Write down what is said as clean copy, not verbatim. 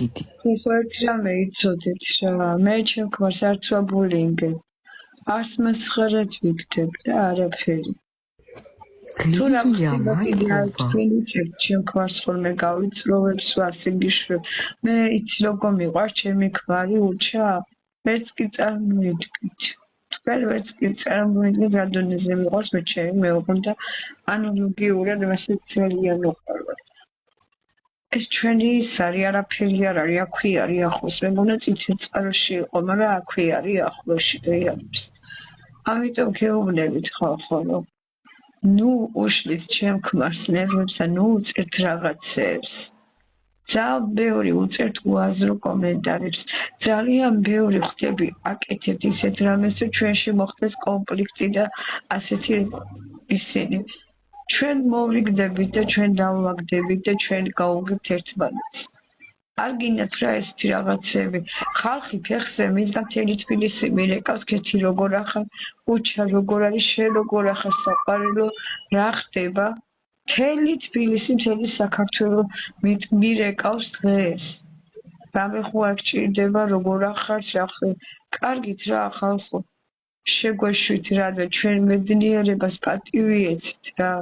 დიდი. ერთი რამე იცოდეთ რა, მე ჩემქმარს არც ვაბულინგებ, არც მასხარად ვიქცებ და არაფერი. თუ რა ხდება კიდე არჩენით, ჩემქმარს ხოლმე გავიწროვებს ვასიგიშვებ, მე იცი როგორ მიყვარს ჩემი ქმარი უჩა, ვერც კი წარმოიდგით. თქვენ ვერც კი წარმოიდგით რა დონეზე მიყვარს მე ჩემი მეუღლე და ანალოგიურად მასე ძალიან უყვარვარ. ეს ჩვენი ის არის, არაფერი არ არის, აქვე არის ახლოს. მე მგონა წითელწყაროში იყო, მაგრამ აქვე არის ახლოსში რეალებს. ამიტომ გეუბნებით ხალხო, რომ ნუ უშლით ჩემ ქმარს ნერვებს და ნუ უწერთ რაღაცებს. ძალიან ბევრი უწერთ უაზრო კომენტარებს. ძალიან ბევრი ხდები აკეთებთ ისეთ რამეს, რომ ჩვენში მოხდეს კონფლიქტი და ასეთი ისინი. ჩვენ მოვრიგდებით და ჩვენ დავვაგდებით და ჩვენ გავუგებთ ერთმანეთს. არ გინდათ რა ესეთი რაღაცები. ხალხი ფეხზე მისგან მთელი თბილისი მირეკავს, ქეთი როგორ ახარ, უჩა როგორ არის, შენ როგორ ახარ საყვარელო, რა ხდება? მთელი თბილისი, მთელი საქართველო მირეკავს დღეს. რამე ხო არ გჭირდება, როგორ ახარ, რა ხდება? კარგით რა ხალხო. შეგვეშვით რა და ჩვენ მეცნიერებას პატივი ეცით რა.